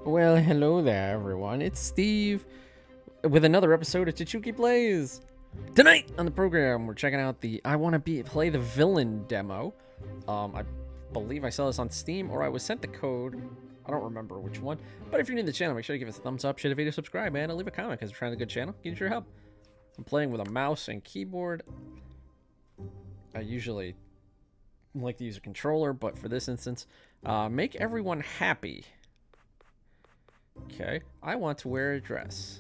Well, hello there, everyone. It's Steve with another episode of Chichuki Plays. Tonight on the program, we're checking out the I Want to Play the Villain demo. I believe I saw this on Steam, or I was sent the code. I don't remember which one. But if you're new to the channel, make sure to give us a thumbs up, share the video, subscribe, man, and leave a comment because we're trying a good channel. Need your help. I'm playing with a mouse and keyboard. I usually like to use a controller, but for this instance, make everyone happy. Okay, I want to wear a dress.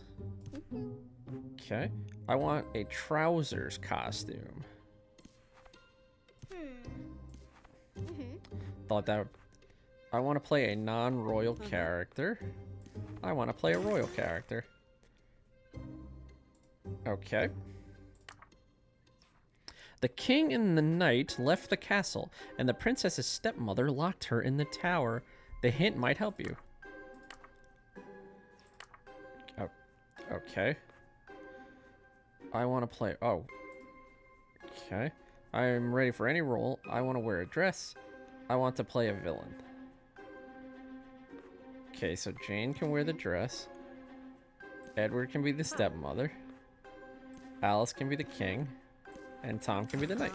Okay, I want a trousers costume. Thought that I want to play a non-royal character. I want to play a royal character. Okay. The king and the knight left the castle, and the princess's stepmother locked her in the tower. The hint might help you. Okay. I want to play... Oh. Okay. I'm ready for any role. I want to wear a dress. I want to play a villain. Okay, so Jane can wear the dress. Edward can be the stepmother. Alice can be the king. And Tom can be the knight.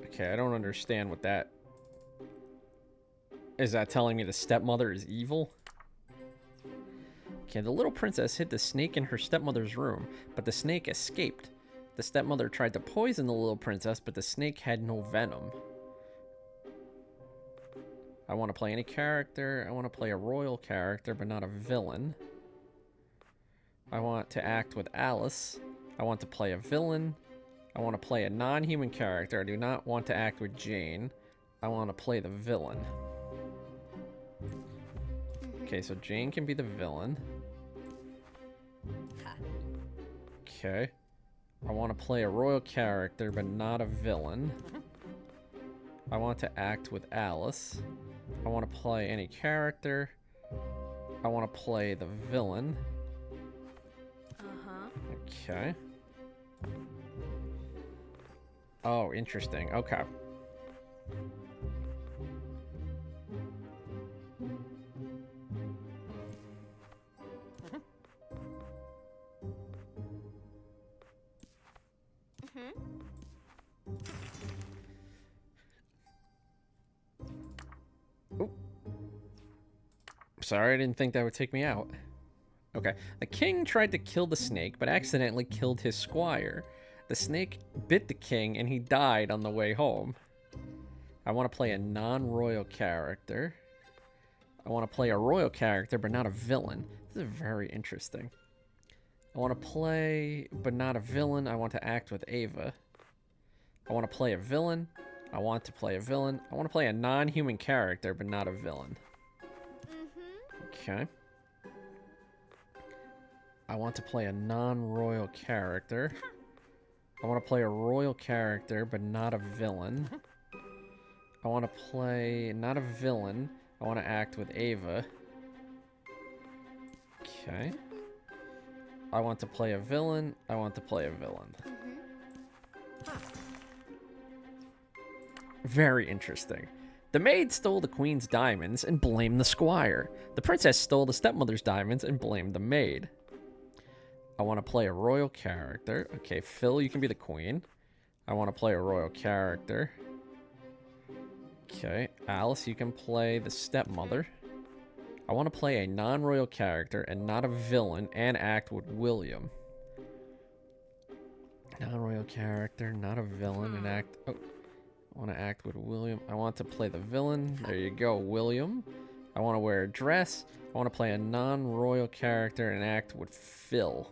Okay, I don't understand what that... Is that telling me the stepmother is evil? Okay, the little princess hid the snake in her stepmother's room, but the snake escaped. The stepmother tried to poison the little princess, but the snake had no venom. I want to play any character. I want to play a royal character, but not a villain. I want to act with Alice. I want to play a villain. I want to play a non-human character. I do not want to act with Jane. I want to play the villain. Okay, so Jane can be the villain. Okay. I want to play a royal character, but not a villain. I want to act with Alice. I want to play any character. I want to play the villain. Okay. Oh, interesting. Okay. Oop. Sorry, I didn't think that would take me out. Okay. The king tried to kill the snake, but accidentally killed his squire. The snake bit the king, and he died on the way home. I want to play a non-royal character. I want to play a royal character, but not a villain. This is very interesting. I want to play, but not a villain. I want to act with Ava. I want to play a villain. I want to play a villain. I want to play a non-human character, but not a villain. Okay. I want to play a non-royal character. I want to play a royal character, but not a villain. I want to play not a villain. I want to act with Ava. Okay. I want to play a villain. I want to play a villain. Very interesting. The maid stole the queen's diamonds and blamed the squire. The princess stole the stepmother's diamonds and blamed the maid. I want to play a royal character. Okay, Phil, you can be the queen. I want to play a royal character. Okay, Alice, you can play the stepmother. I want to play a non-royal character and not a villain and act with William. Non-royal character, not a villain, and act... Oh, I want to act with William. I want to play the villain. There you go, William. I want to wear a dress. I want to play a non-royal character and act with Phil.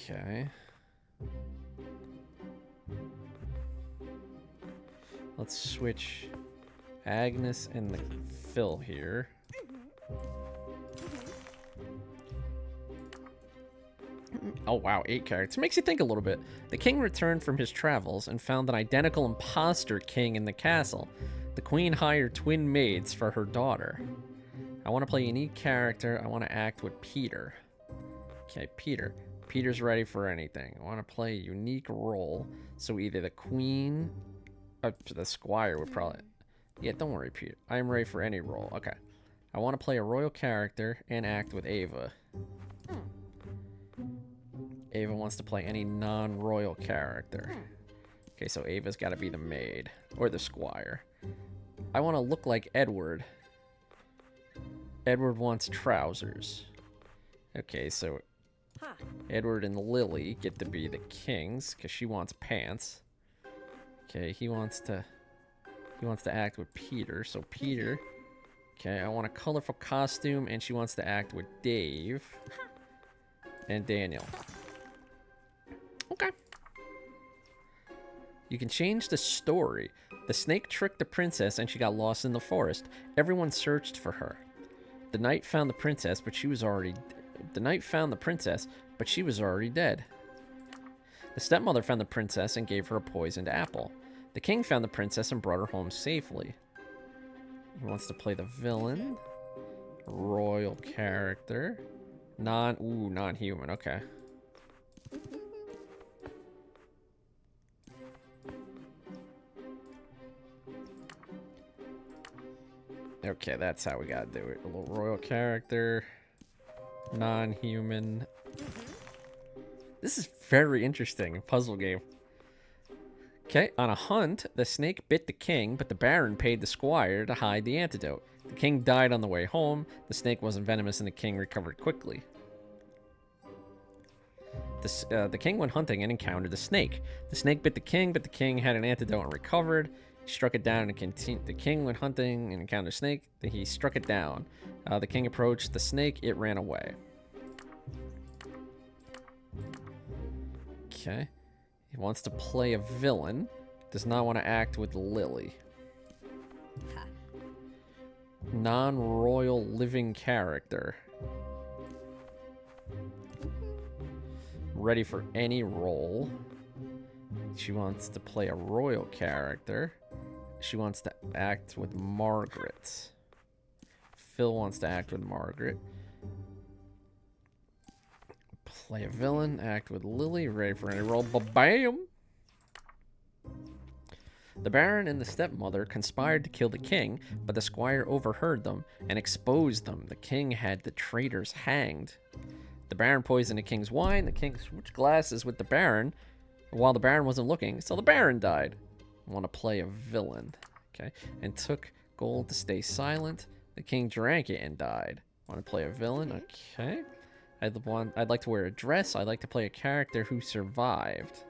Okay. Let's switch Agnes and the Phil here. Oh wow, 8 characters. Makes you think a little bit. The king returned from his travels and found an identical imposter king in the castle. The queen hired twin maids for her daughter. I want to play a unique character. I want to act with Peter. Okay, Peter. Peter's ready for anything. I want to play a unique role. So either the queen... the squire would probably... Yeah, don't worry, Peter. I am ready for any role. Okay. I want to play a royal character and act with Ava. Ava wants to play any non-royal character. Okay, so Ava's got to be the maid. Or the squire. I want to look like Edward. Edward wants trousers. Okay, so Edward and Lily get to be the kings because she wants pants. Okay, he wants to act with Peter. So Peter. Okay, I want a colorful costume, and she wants to act with Dave and Daniel. Okay. You can change the story. The snake tricked the princess, and she got lost in the forest. Everyone searched for her. The knight found the princess, but she was already dead. The stepmother found the princess and gave her a poisoned apple. The king found the princess and brought her home safely. He wants to play the villain. Royal character. Non-human, okay. Okay, that's how we gotta do it. A little royal character. Non-human. This is very interesting. Puzzle game. Okay, on a hunt, the snake bit the king, but the baron paid the squire to hide the antidote. The king died on the way home. The snake wasn't venomous, and the king recovered quickly. The king went hunting and encountered the snake. The snake bit the king, but the king had an antidote and recovered. He struck it down and continued. The king went hunting and encountered a snake. He struck it down. The king approached the snake. It ran away. Okay. He wants to play a villain. Does not want to act with Lily. Non-royal living character. Ready for any role. She wants to play a royal character. She wants to act with Margaret. Phil wants to act with Margaret. Play a villain, act with Lily, ready for any role. Ba-bam! The baron and the stepmother conspired to kill the king, but the squire overheard them and exposed them. The king had the traitors hanged. The baron poisoned the king's wine. The king switched glasses with the baron while the baron wasn't looking, so the baron died. I want to play a villain. Okay, and took gold to stay silent. The king drank it and died. Want to play a villain? Okay. I'd like to wear a dress. I'd like to play a character who survived.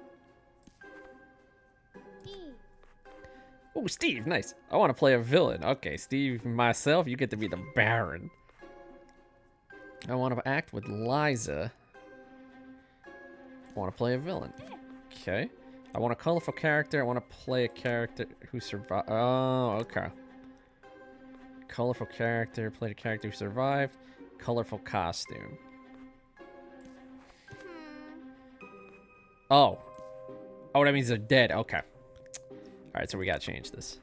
Oh, Steve, nice. I want to play a villain. Okay, Steve, myself, you get to be the Baron. I want to act with Liza. I want to play a villain. Okay. I want a colorful character. I want to play a character who survived. Oh, okay. Colorful character. Played a character who survived. Colorful costume. Oh. Oh, that means they're dead. Okay. Alright, so we gotta change this.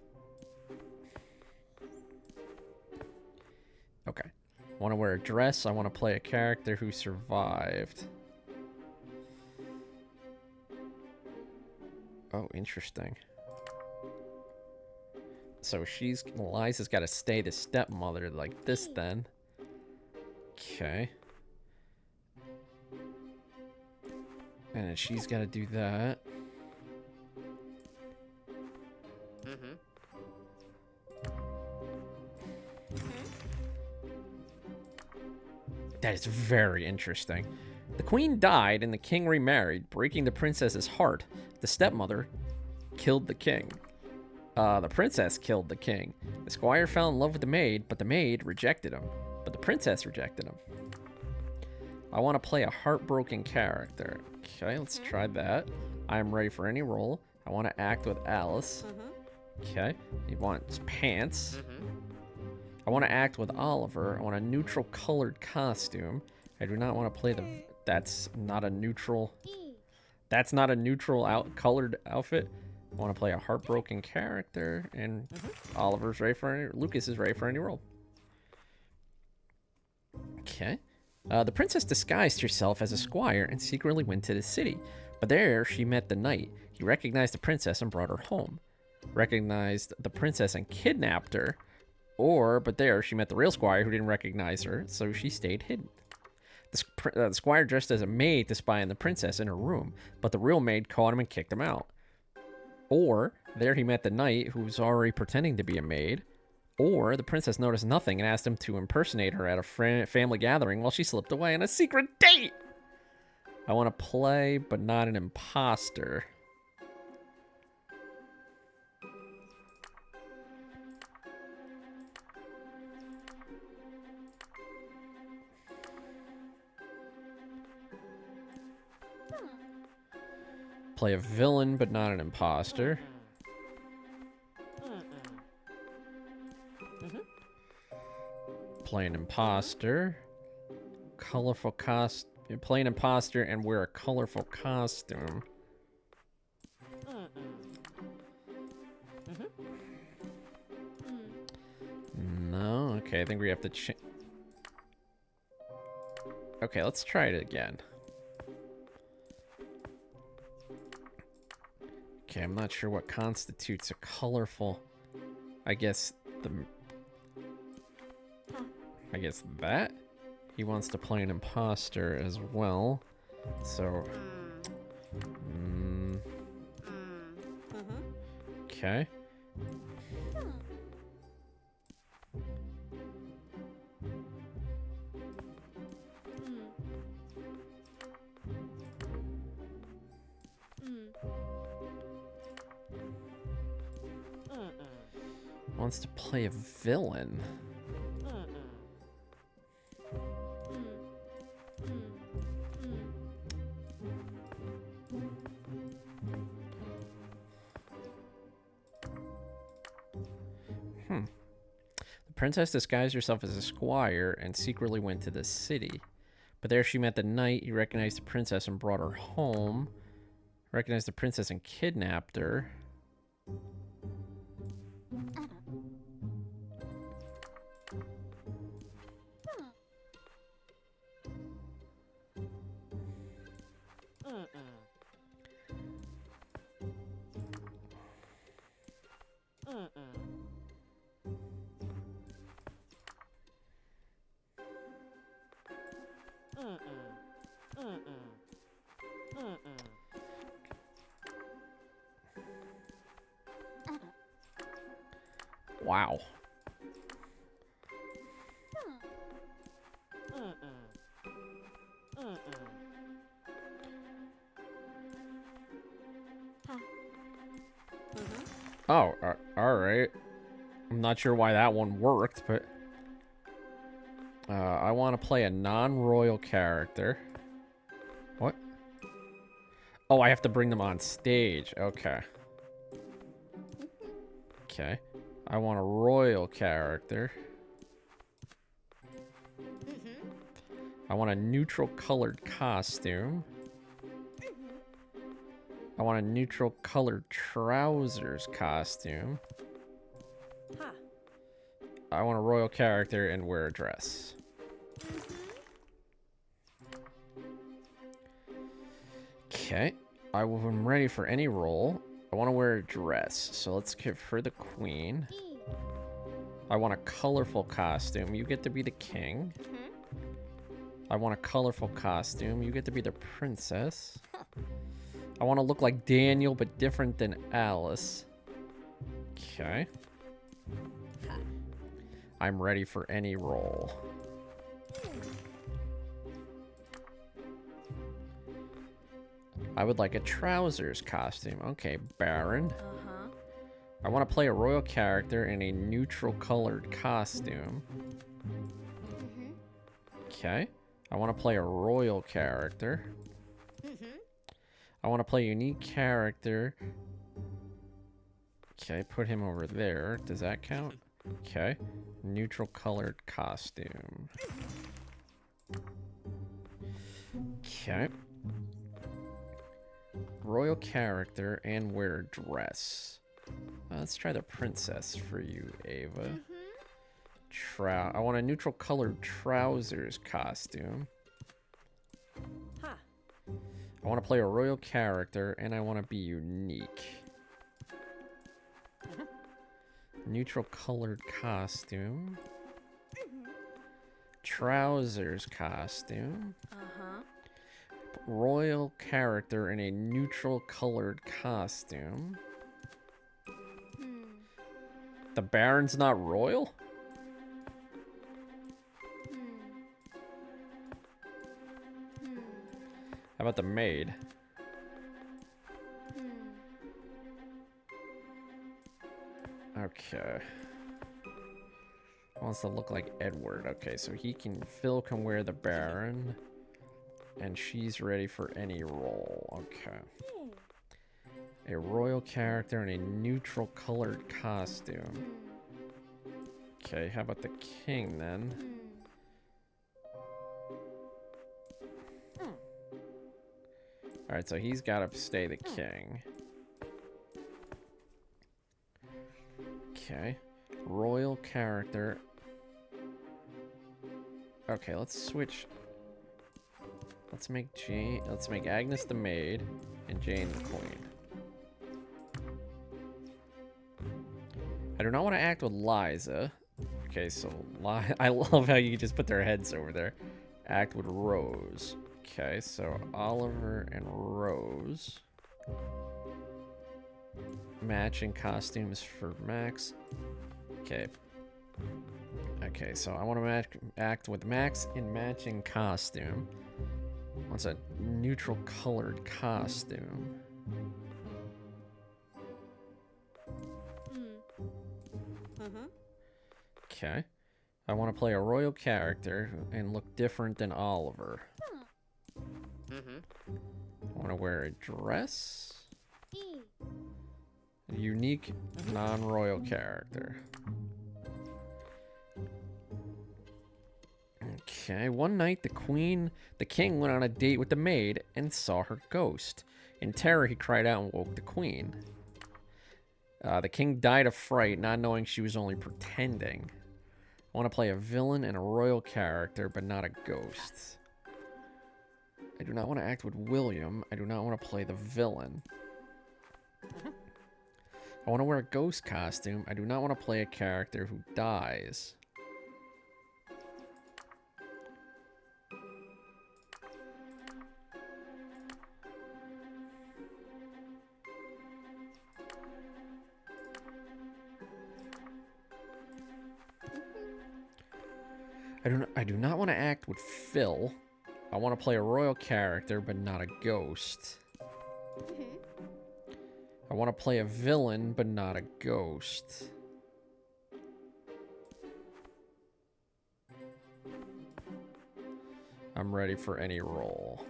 Okay. I want to wear a dress. I want to play a character who survived. Oh, interesting. So Liza's got to stay the stepmother like this then. Okay. And then she's got to do that. That is very interesting. The queen died and the king remarried, breaking the princess's heart. The stepmother killed the king. The princess killed the king. The squire fell in love with the maid, but the maid rejected him. But the princess rejected him. I want to play a heartbroken character. Okay, let's try that. I am ready for any role. I want to act with Alice. Okay, he wants pants. I want to act with Oliver. I want a neutral colored costume. I do not want to play the... That's not a neutral... That's not a neutral colored outfit. I want to play a heartbroken character. And Oliver's ready for any... Lucas is ready for any role. Okay. The princess disguised herself as a squire and secretly went to the city. But there she met the knight. He recognized the princess and brought her home. Recognized the princess and kidnapped her. But there she met the real squire who didn't recognize her, so she stayed hidden. The squire dressed as a maid to spy on the princess in her room, but the real maid caught him and kicked him out. Or there he met the knight who was already pretending to be a maid. Or the princess noticed nothing and asked him to impersonate her at a family gathering while she slipped away on a secret date. I want to play, but not an imposter. Play a villain, but not an imposter. Play an imposter. Colorful play an imposter and wear a colorful costume. No? Okay, I think we have to Okay, let's try it again. Okay, I'm not sure what constitutes a colorful... I guess that? He wants to play an imposter as well. So... Okay. Wants to play a villain. The princess disguised herself as a squire and secretly went to the city. But there she met the knight. He recognized the princess and brought her home. Recognized the princess and kidnapped her. Wow. Oh, alright. I'm not sure why that one worked, but... I want to play a non-royal character. What? Oh, I have to bring them on stage. Okay. Okay. I want a royal character. I want a neutral colored costume. I want a neutral colored trousers costume. I want a royal character and wear a dress. Okay. I'm ready for any role. I want to wear a dress, so let's give her the queen. I want a colorful costume. You get to be the king. I want a colorful costume. You get to be the princess. I want to look like Daniel, but different than Alice. Okay. I'm ready for any role. I would like a trousers costume. Okay, Baron. I want to play a royal character in a neutral colored costume. Okay. I want to play a royal character. I want to play a unique character. Okay, put him over there. Does that count? Okay. Neutral colored costume. Okay. Royal character and wear a dress. Let's try the princess for you, Ava. I want a neutral colored trousers costume. Huh. I want to play a royal character, and I want to be unique. Neutral colored costume. Trousers costume. Uh-huh. Royal character in a neutral colored costume. The Baron's not royal? How about the maid? Okay. Wants to look like Edward. Okay, so Phil can wear the Baron. And she's ready for any role. Okay. A royal character in a neutral colored costume. Okay, how about the king then? Alright, so he's got to stay the king. Okay. Royal character. Okay, let's switch. Let's make Agnes the maid and Jane the queen. I do not want to act with Liza. Okay, so I love how you just put their heads over there. Act with Rose. Okay, so Oliver and Rose. Matching costumes for Max. Okay. Okay, so I want to act with Max in matching costume. What's a neutral colored costume? Okay. I want to play a royal character and look different than Oliver. I want to wear a dress. A unique non-royal character. Okay, one night the king went on a date with the maid and saw her ghost. In terror, he cried out and woke the queen. The king died of fright, not knowing she was only pretending. I want to play a villain and a royal character, but not a ghost. I do not want to act with William. I do not want to play the villain. I want to wear a ghost costume. I do not want to play a character who dies. I do not want to act with Phil. I want to play a royal character, but not a ghost. I want to play a villain, but not a ghost. I'm ready for any role.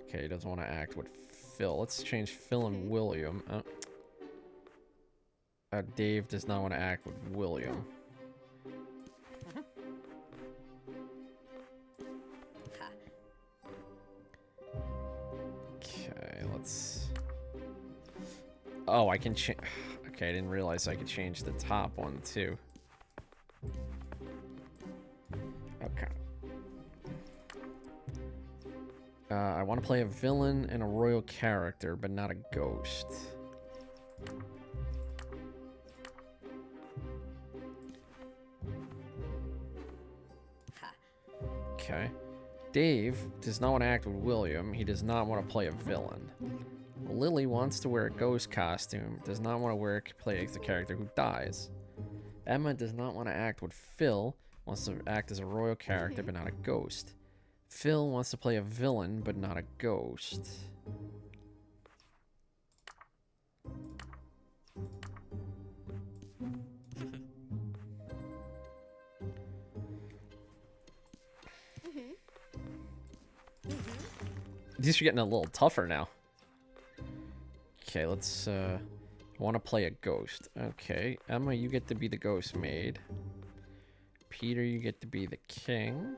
Okay, he doesn't want to act with Phil. Let's change Phil and William. Dave does not want to act with William. Okay, let's... Oh, I can change... Okay, I didn't realize I could change the top one, too. Okay. I want to play a villain and a royal character, but not a ghost. Okay. Dave does not want to act with William. He does not want to play a villain. Lily wants to wear a ghost costume. Does not want to play the character who dies. Emma does not want to act with Phil. Wants to act as a royal character, but not a ghost. Phil wants to play a villain, but not a ghost. These are getting a little tougher now. Okay, let's, I want to play a ghost. Okay, Emma, you get to be the ghost maid. Peter, you get to be the king.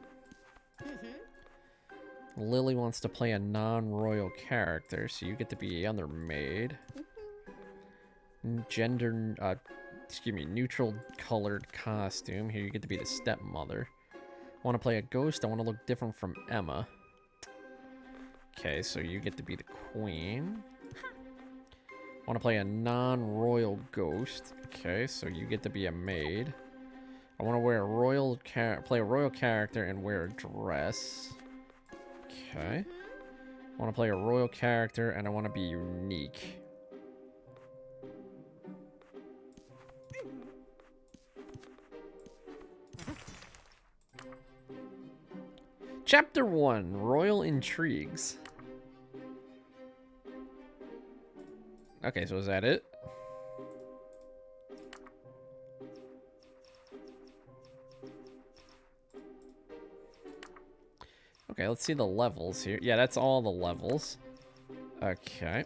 Lily wants to play a non-royal character, so you get to be other maid. Gender, excuse me, neutral colored costume. Here you get to be the stepmother. Want to play a ghost? I want to look different from Emma. Okay, so you get to be the queen. Want to play a non-royal ghost? Okay, so you get to be a maid. I want to wear a play a royal character and wear a dress. Okay. I want to play a royal character and I want to be unique. Chapter 1, Royal Intrigues. Okay, so is that it? Okay, let's see the levels here. Yeah, that's all the levels. Okay.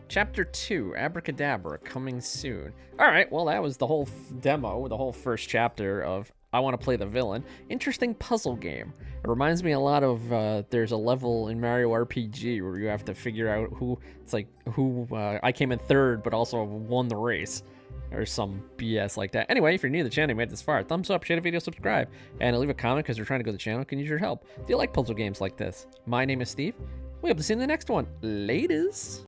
Chapter 2, Abracadabra, coming soon. Alright, well that was the whole demo, the whole first chapter of I Want to Play the Villain. Interesting puzzle game. It reminds me a lot of, there's a level in Mario RPG where you have to figure out who, it's like, I came in third but also won the race. Or some BS like that. Anyway, if you're new to the channel, you made it this far, thumbs up, share the video, subscribe, and leave a comment because we're trying to grow the channel. Can use your help. Do you like puzzle games like this? My name is Steve. We hope to see you in the next one. Laters.